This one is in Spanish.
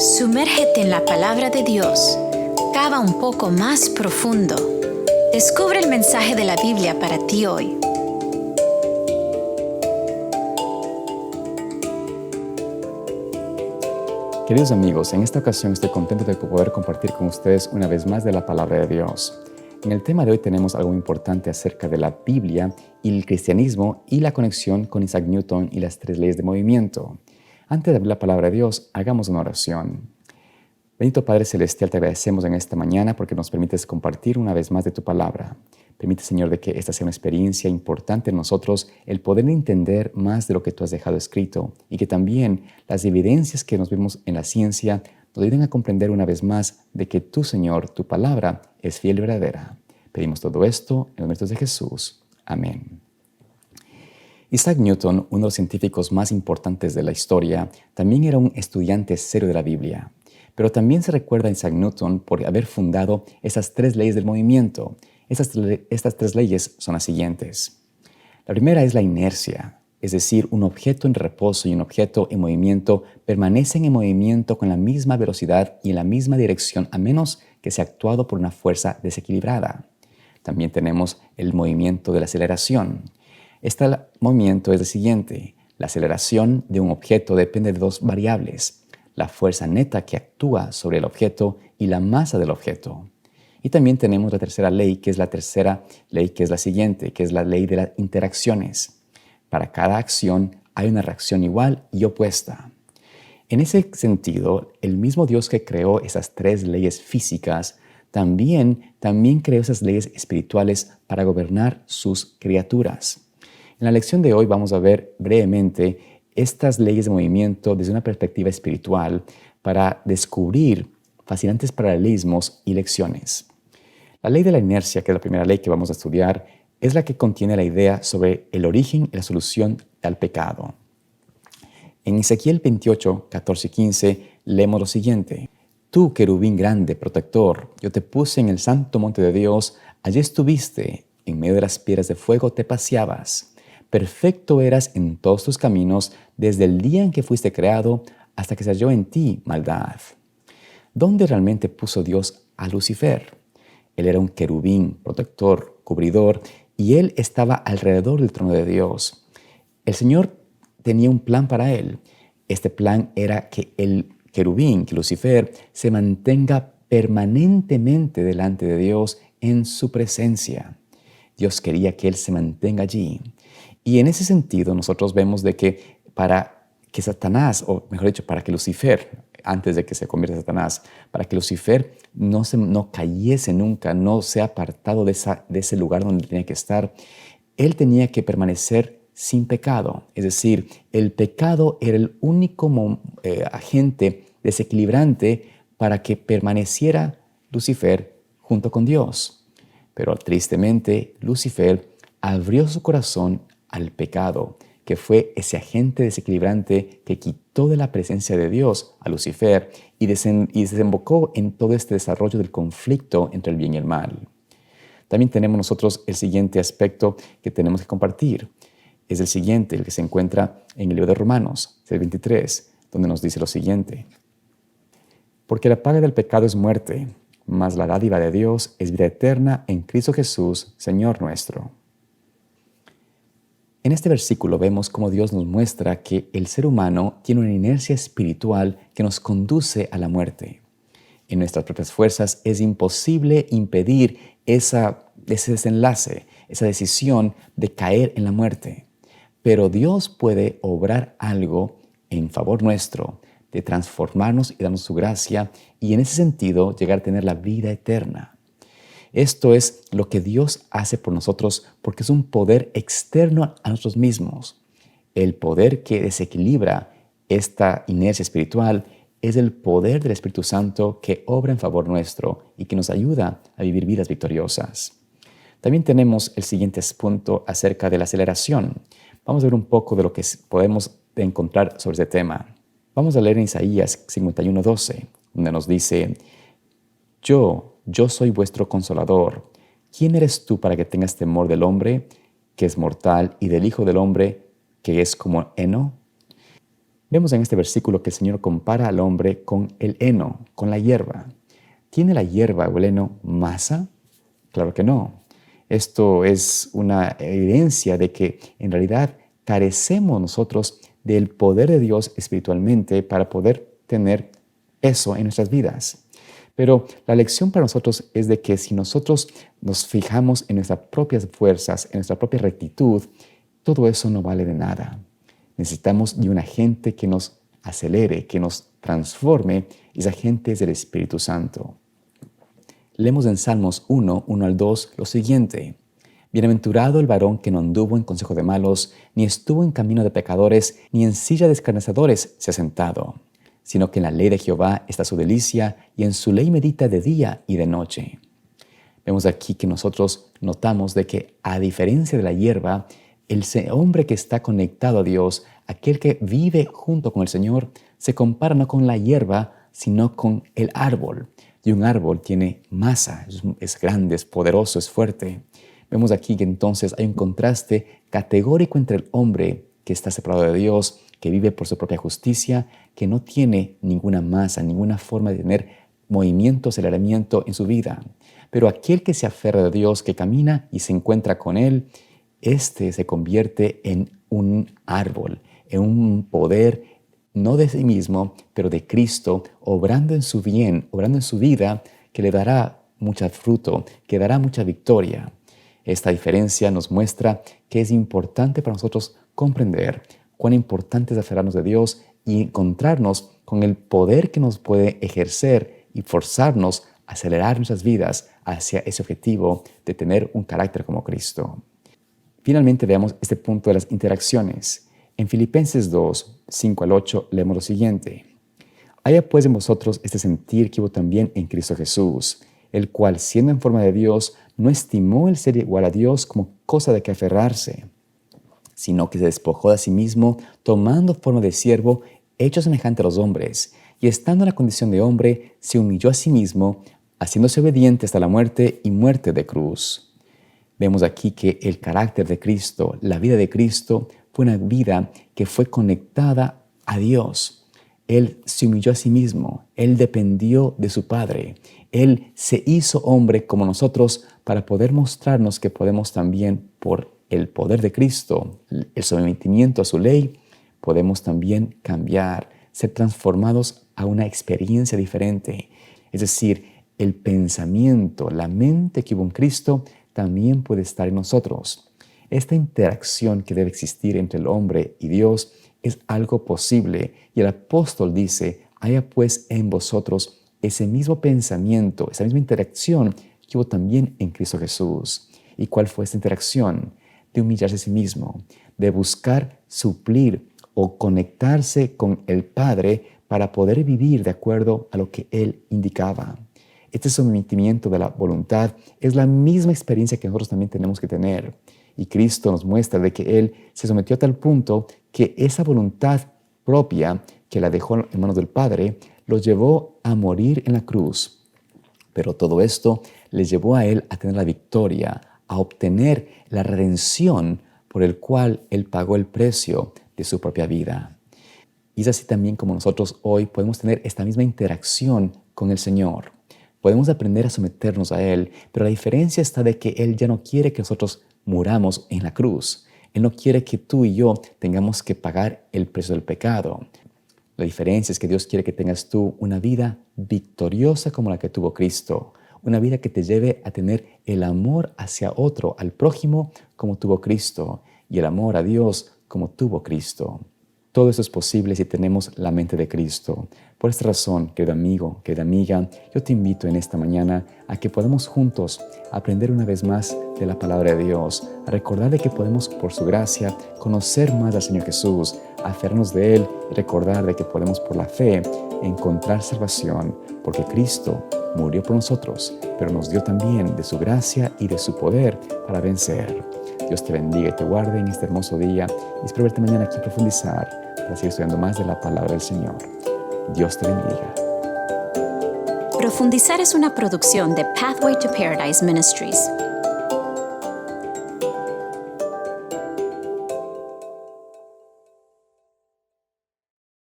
Sumérgete en la palabra de Dios. Cava un poco más profundo. Descubre el mensaje de la Biblia para ti hoy. Queridos amigos, en esta ocasión estoy contento de poder compartir con ustedes una vez más de la palabra de Dios. En el tema de hoy tenemos algo importante acerca de la Biblia y el cristianismo y la conexión con Isaac Newton y las 3 leyes de movimiento. Antes de abrir la palabra de Dios, hagamos una oración. Bendito Padre Celestial, te agradecemos en esta mañana porque nos permites compartir una vez más de tu palabra. Permite, Señor, de que esta sea una experiencia importante en nosotros, el poder entender más de lo que tú has dejado escrito y que también las evidencias que nos vemos en la ciencia nos ayuden a comprender una vez más de que tú, Señor, tu palabra es fiel y verdadera. Pedimos todo esto en los méritos de Jesús. Amén. Isaac Newton, uno de los científicos más importantes de la historia, también era un estudiante serio de la Biblia. Pero también se recuerda a Isaac Newton por haber fundado esas 3 leyes del movimiento. Estas 3 leyes son las siguientes. La primera es la inercia, es decir, un objeto en reposo y un objeto en movimiento permanecen en movimiento con la misma velocidad y en la misma dirección a menos que sea actuado por una fuerza desequilibrada. También tenemos el movimiento de la aceleración. Este movimiento es el siguiente. La aceleración de un objeto depende de 2 variables, la fuerza neta que actúa sobre el objeto y la masa del objeto. Y también tenemos la tercera ley, que es la siguiente, que es la ley de las interacciones. Para cada acción hay una reacción igual y opuesta. En ese sentido, el mismo Dios que creó esas 3 leyes físicas, también creó esas leyes espirituales para gobernar sus criaturas. En la lección de hoy vamos a ver brevemente estas leyes de movimiento desde una perspectiva espiritual para descubrir fascinantes paralelismos y lecciones. La ley de la inercia, que es la primera ley que vamos a estudiar, es la que contiene la idea sobre el origen y la solución al pecado. En Ezequiel 28, 14 y 15 leemos lo siguiente. Tú, querubín grande, protector, yo te puse en el santo monte de Dios, allí estuviste, en medio de las piedras de fuego te paseabas. Perfecto eras en todos tus caminos, desde el día en que fuiste creado hasta que se halló en ti maldad. ¿Dónde realmente puso Dios a Lucifer? Él era un querubín, protector, cubridor, y él estaba alrededor del trono de Dios. El Señor tenía un plan para él. Este plan era que el querubín, que Lucifer, se mantenga permanentemente delante de Dios en su presencia. Dios quería que él se mantenga allí. Y en ese sentido nosotros vemos de que para que Satanás, o mejor dicho, para que Lucifer, antes de que se convierta en Satanás, para que Lucifer no cayese nunca, no sea apartado de ese lugar donde tenía que estar, él tenía que permanecer sin pecado. Es decir, el pecado era el único agente desequilibrante para que permaneciera Lucifer junto con Dios. Pero tristemente, Lucifer abrió su corazón al pecado, que fue ese agente desequilibrante que quitó de la presencia de Dios a Lucifer y desembocó en todo este desarrollo del conflicto entre el bien y el mal. También tenemos nosotros el siguiente aspecto que tenemos que compartir. Es el siguiente, el que se encuentra en el libro de Romanos, 23, donde nos dice lo siguiente. Porque la paga del pecado es muerte, mas la dádiva de Dios es vida eterna en Cristo Jesús, Señor nuestro. En este versículo vemos cómo Dios nos muestra que el ser humano tiene una inercia espiritual que nos conduce a la muerte. En nuestras propias fuerzas es imposible impedir ese desenlace, esa decisión de caer en la muerte. Pero Dios puede obrar algo en favor nuestro, de transformarnos y darnos su gracia y en ese sentido llegar a tener la vida eterna. Esto es lo que Dios hace por nosotros porque es un poder externo a nosotros mismos. El poder que desequilibra esta inercia espiritual es el poder del Espíritu Santo que obra en favor nuestro y que nos ayuda a vivir vidas victoriosas. También tenemos el siguiente punto acerca de la aceleración. Vamos a ver un poco de lo que podemos encontrar sobre este tema. Vamos a leer en Isaías 51:12, donde nos dice, Yo soy vuestro consolador. ¿Quién eres tú para que tengas temor del hombre, que es mortal, y del Hijo del hombre, que es como heno? Vemos en este versículo que el Señor compara al hombre con el heno, con la hierba. ¿Tiene la hierba o el heno masa? Claro que no. Esto es una evidencia de que en realidad carecemos nosotros del poder de Dios espiritualmente para poder tener eso en nuestras vidas. Pero la lección para nosotros es de que si nosotros nos fijamos en nuestras propias fuerzas, en nuestra propia rectitud, todo eso no vale de nada. Necesitamos de un agente que nos acelere, que nos transforme, y ese agente es el Espíritu Santo. Leemos en Salmos 1, 1 al 2 lo siguiente: Bienaventurado el varón que no anduvo en consejo de malos, ni estuvo en camino de pecadores, ni en silla de escarnecedores se ha sentado, sino que en la ley de Jehová está su delicia, y en su ley medita de día y de noche. Vemos aquí que nosotros notamos de que, a diferencia de la hierba, el hombre que está conectado a Dios, aquel que vive junto con el Señor, se compara no con la hierba, sino con el árbol. Y un árbol tiene masa, es grande, es poderoso, es fuerte. Vemos aquí que entonces hay un contraste categórico entre el hombre que está separado de Dios, que vive por su propia justicia, que no tiene ninguna masa, ninguna forma de tener movimiento, aceleramiento en su vida. Pero aquel que se aferra a Dios, que camina y se encuentra con Él, este se convierte en un árbol, en un poder no de sí mismo, pero de Cristo, obrando en su bien, obrando en su vida, que le dará mucho fruto, que dará mucha victoria. Esta diferencia nos muestra que es importante para nosotros comprender cuán importante es aferrarnos de Dios y encontrarnos con el poder que nos puede ejercer y forzarnos a acelerar nuestras vidas hacia ese objetivo de tener un carácter como Cristo. Finalmente veamos este punto de las interacciones. En Filipenses 2, 5 al 8 leemos lo siguiente: Haya pues en vosotros este sentir que hubo también en Cristo Jesús, el cual, siendo en forma de Dios, no estimó el ser igual a Dios como cosa de que aferrarse, sino que se despojó de sí mismo, tomando forma de siervo, hecho semejante a los hombres, y estando en la condición de hombre, se humilló a sí mismo, haciéndose obediente hasta la muerte y muerte de cruz. Vemos aquí que el carácter de Cristo, la vida de Cristo, fue una vida que fue conectada a Dios. Él se humilló a sí mismo, Él dependió de su Padre, Él se hizo hombre como nosotros para poder mostrarnos que podemos también, por el poder de Cristo, el sometimiento a su ley, podemos también cambiar, ser transformados a una experiencia diferente. Es decir, el pensamiento, la mente que hubo en Cristo también puede estar en nosotros. Esta interacción que debe existir entre el hombre y Dios es algo posible, y el apóstol dice: haya pues en vosotros ese mismo pensamiento, esa misma interacción que hubo también en Cristo Jesús. ¿Y cuál fue esta interacción? De humillarse a sí mismo, de buscar suplir o conectarse con el Padre para poder vivir de acuerdo a lo que Él indicaba. Este sometimiento de la voluntad es la misma experiencia que nosotros también tenemos que tener. Y Cristo nos muestra de que Él se sometió a tal punto que esa voluntad propia que la dejó en manos del Padre los llevó a morir en la cruz. Pero todo esto les llevó a Él a tener la victoria, a obtener la redención por el cual Él pagó el precio de su propia vida. Y es así también como nosotros hoy podemos tener esta misma interacción con el Señor. Podemos aprender a someternos a Él, pero la diferencia está de que Él ya no quiere que nosotros muramos en la cruz. Él no quiere que tú y yo tengamos que pagar el precio del pecado. La diferencia es que Dios quiere que tengas tú una vida victoriosa como la que tuvo Cristo. Una vida que te lleve a tener el amor hacia otro, al prójimo, como tuvo Cristo, y el amor a Dios como tuvo Cristo. Todo eso es posible si tenemos la mente de Cristo. Por esta razón, querido amigo, querida amiga, yo te invito en esta mañana a que podamos juntos aprender una vez más de la palabra de Dios, a recordar de que podemos, por su gracia, conocer más al Señor Jesús, aferrarnos de Él y recordar de que podemos, por la fe, encontrar salvación, porque Cristo murió por nosotros, pero nos dio también de su gracia y de su poder para vencer. Dios te bendiga y te guarde en este hermoso día, y espero verte mañana aquí profundizar para seguir estudiando más de la palabra del Señor. Dios te bendiga. Profundizar es una producción de Pathway to Paradise Ministries.